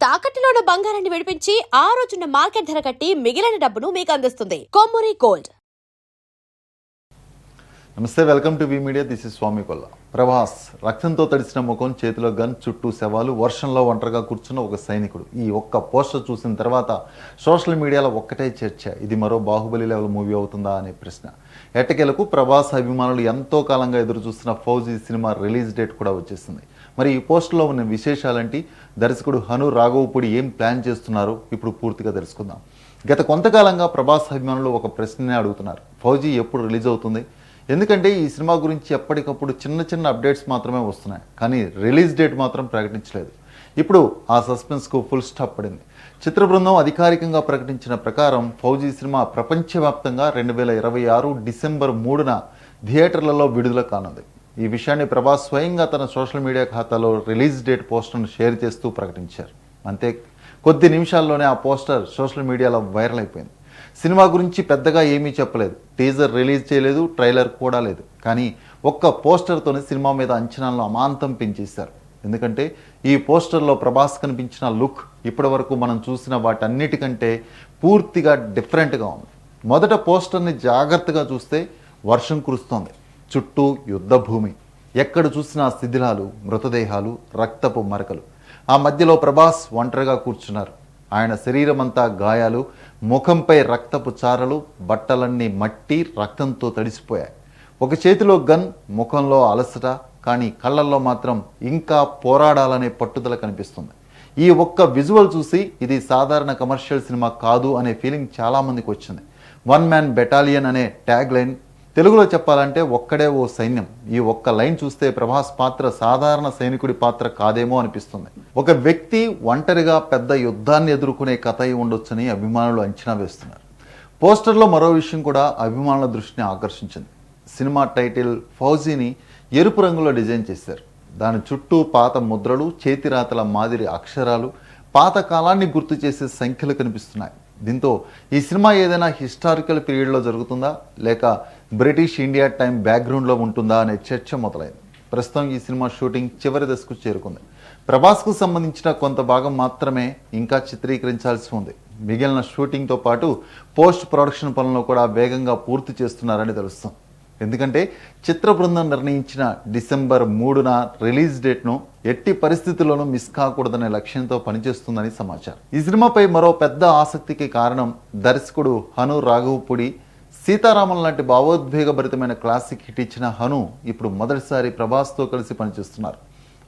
తాకట్టులో ఉన్న బంగారాన్ని విడిపించి ఆ రోజున్న మార్కెట్ ధర కట్టి మిగిలిన డబ్బును మీకు అందిస్తుంది Kommuri gold. Namaste, welcome to V media. This is Swami Kolla. Prabhas రక్తంతో తడిసిన ముఖం, చేతిలో గన్, చుట్టూ శవాలు, వర్షంలో ఒంటరిగా కూర్చున్న ఒక సైనికుడు. ఈ ఒక్క పోస్టర్ చూసిన తర్వాత సోషల్ మీడియాలో ఒక్కటే చర్చ, ఇది మరో బాహుబలి లెవెల్ మూవీ అవుతుందా అనే ప్రశ్న. ఎట్టకేలకు ప్రభాస్ అభిమానులు ఎంతో కాలంగా ఎదురు చూస్తున్న ఫౌజీ సినిమా రిలీజ్ డేట్ కూడా వచ్చేసింది. మరి ఈ పోస్టర్లో ఉన్న విశేషాలంటే దర్శకుడు హను రాఘవపూడి ఏం ప్లాన్ చేస్తున్నారో ఇప్పుడు పూర్తిగా తెలుసుకుందాం. గత కొంతకాలంగా ప్రభాస్ అభిమానులు ఒక ప్రశ్ననే అడుగుతున్నారు, ఫౌజీ ఎప్పుడు రిలీజ్ అవుతుంది? ఎందుకంటే ఈ సినిమా గురించి ఎప్పటికప్పుడు చిన్న చిన్న అప్డేట్స్ మాత్రమే వస్తున్నాయి, కానీ రిలీజ్ డేట్ మాత్రం ప్రకటించలేదు. ఇప్పుడు ఆ సస్పెన్స్కు ఫుల్ స్టాప్ పడింది. చిత్ర బృందం అధికారికంగా ప్రకటించిన ప్రకారం ఫౌజీ సినిమా ప్రపంచవ్యాప్తంగా 2026 డిసెంబర్ 3న థియేటర్లలో విడుదల కానుంది. ఈ విషయాన్ని ప్రభాస్ స్వయంగా తన సోషల్ మీడియా ఖాతాలో రిలీజ్ డేట్ పోస్టర్ను షేర్ చేస్తూ ప్రకటించారు. అంతే కొద్ది నిమిషాల్లోనే ఆ పోస్టర్ సోషల్ మీడియాలో వైరల్ అయిపోయింది. సినిమా గురించి పెద్దగా ఏమీ చెప్పలేదు, టీజర్ రిలీజ్ చేయలేదు, ట్రైలర్ కూడా లేదు. కానీ ఒక్క పోస్టర్తోనే సినిమా మీద అంచనాలను అమాంతం పెంచేశారు. ఎందుకంటే ఈ పోస్టర్లో ప్రభాస్ కనిపించిన లుక్ ఇప్పటి వరకు మనం చూసిన వాటన్నిటికంటే పూర్తిగా డిఫరెంట్గా ఉంది. మొదట పోస్టర్ని జాగ్రత్తగా చూస్తే వర్షం కురుస్తోంది, చుట్టూ యుద్ధ భూమి, ఎక్కడ చూసినా శిథిలాలు, మృతదేహాలు, రక్తపు మరకలు. ఆ మధ్యలో ప్రభాస్ ఒంటరిగా కూర్చున్నారు. ఆయన శరీరమంతా గాయాలు, ముఖంపై రక్తపు చారలు, బట్టలన్నీ మట్టి రక్తంతో తడిసిపోయాయి. ఒక చేతిలో గన్, ముఖంలో అలసట, కానీ కళ్ళల్లో మాత్రం ఇంకా పోరాడాలనే పట్టుదల కనిపిస్తుంది. ఈ ఒక్క విజువల్ చూసి ఇది సాధారణ కమర్షియల్ సినిమా కాదు అనే ఫీలింగ్ చాలామందికి వచ్చింది. వన్ మ్యాన్ బెటాలియన్ అనే ట్యాగ్ లైన్, తెలుగులో చెప్పాలంటే ఒక్కడే ఓ సైన్యం. ఈ ఒక్క లైన్ చూస్తే ప్రభాస్ పాత్ర సాధారణ సైనికుడి పాత్ర కాదేమో అనిపిస్తుంది. ఒక వ్యక్తి ఒంటరిగా పెద్ద యుద్ధాన్ని ఎదుర్కొనే కథ అయి ఉండొచ్చని అభిమానులు అంచనా వేస్తున్నారు. పోస్టర్లో మరో విషయం కూడా అభిమానుల దృష్టిని ఆకర్షించింది. సినిమా టైటిల్ ఫౌజీని ఎరుపు రంగులో డిజైన్ చేశారు. దాని చుట్టూ పాత ముద్రలు, చేతిరాతల మాదిరి అక్షరాలు, పాత కాలాన్ని గుర్తు చేసే సంఖ్యలు కనిపిస్తున్నాయి. దీంతో ఈ సినిమా ఏదైనా హిస్టారికల్ పీరియడ్లో జరుగుతుందా, లేక బ్రిటిష్ ఇండియా టైం బ్యాక్గ్రౌండ్లో ఉంటుందా అనే చర్చ మొదలైంది. ప్రస్తుతం ఈ సినిమా షూటింగ్ చివరి దశకు చేరుకుంది. ప్రభాస్కు సంబంధించిన కొంత భాగం మాత్రమే ఇంకా చిత్రీకరించాల్సి ఉంది. మిగిలిన షూటింగ్తో పాటు పోస్ట్ ప్రొడక్షన్ పనులను కూడా వేగంగా పూర్తి చేస్తున్నారని తెలుస్తుంది. ఎందుకంటే చిత్ర బృందం నిర్ణయించిన డిసెంబర్ 3న రిలీజ్ డేట్ను ఎట్టి పరిస్థితుల్లోనూ మిస్ కాకూడదనే లక్ష్యంతో పనిచేస్తుందని సమాచారం. ఈ సినిమాపై మరో పెద్ద ఆసక్తికి కారణం దర్శకుడు హను రాఘవపూడి. సీతారామన్ లాంటి భావోద్వేగభరితమైన క్లాసిక్ హిట్ ఇచ్చిన హను ఇప్పుడు మొదటిసారి ప్రభాస్తో కలిసి పనిచేస్తున్నారు.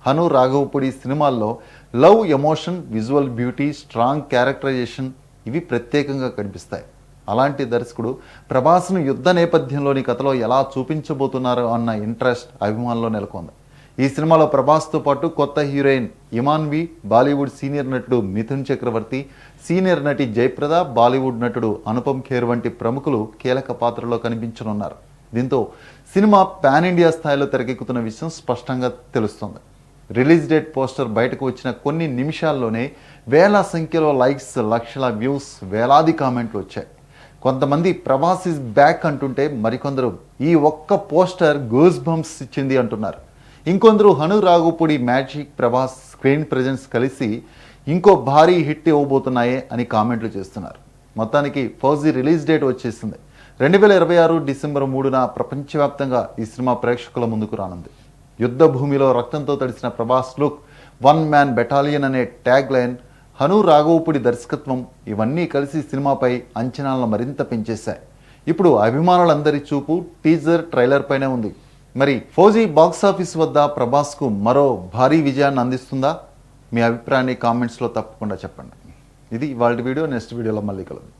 హను రాఘవపూడి సినిమాల్లో love, emotion, visual beauty, strong characterization ఇవి ప్రత్యేకంగా కనిపిస్తాయి. అలాంటి దర్శకుడు ప్రభాస్ను యుద్ధ నేపథ్యంలోని కథలో ఎలా చూపించబోతున్నారు అన్న ఇంట్రెస్ట్ అభిమానుల్లో నెలకొంది. ఈ సినిమాలో ప్రభాస్తో పాటు కొత్త హీరోయిన్ ఇమాన్వి, బాలీవుడ్ సీనియర్ నటుడు మిథున్ చక్రవర్తి, సీనియర్ నటి జయప్రద, బాలీవుడ్ నటుడు అనుపమ్ ఖేర్ వంటి ప్రముఖులు కీలక పాత్రలో కనిపించనున్నారు. దీంతో సినిమా పాన్ ఇండియా స్థాయిలో తెరకెక్కుతున్న విషయం స్పష్టంగా తెలుస్తుంది. రిలీజ్ డేట్ పోస్టర్ బయటకు వచ్చిన కొన్ని నిమిషాల్లోనే వేల సంఖ్యలో లైక్స్, లక్షల వ్యూస్, వేలాది కామెంట్లు వచ్చాయి. కొంతమంది ప్రభాస్ ఇస్ బ్యాక్ అంటుంటే మరికొందరు ఈ ఒక్క పోస్టర్ గూస్ బంప్స్ ఇచ్చింది అంటున్నారు. ఇంకొందరు Hanu Raghavapudi magic, Prabhas screen presence కలిసి ఇంకో భారీ హిట్ ఇవ్వబోతున్నాయే అని కామెంట్లు చేస్తున్నారు. మొత్తానికి ఫౌజీ రిలీజ్ డేట్ వచ్చేసింది. 2026 డిసెంబర్ 3న ప్రపంచవ్యాప్తంగా ఈ సినిమా ప్రేక్షకుల ముందుకు రానుంది. యుద్ధ భూమిలో రక్తంతో తడిసిన Prabhas look, one man battalion అనే ట్యాగ్ లైన్, హను రాఘవపూడి దర్శకత్వం ఇవన్నీ కలిసి సినిమాపై అంచనాలను మరింత పెంచేశాయి. ఇప్పుడు అభిమానులందరి చూపు టీజర్, ట్రైలర్ పైనే ఉంది. మరి ఫౌజీ బాక్సాఫీస్ వద్ద ప్రభాస్కు మరో భారీ విజయాన్ని అందిస్తుందా? మీ అభిప్రాయాన్ని కామెంట్స్లో తప్పకుండా చెప్పండి. ఇది ఇవాళ వీడియో. నెక్స్ట్ వీడియోలో మళ్ళీ కలుద్దాం.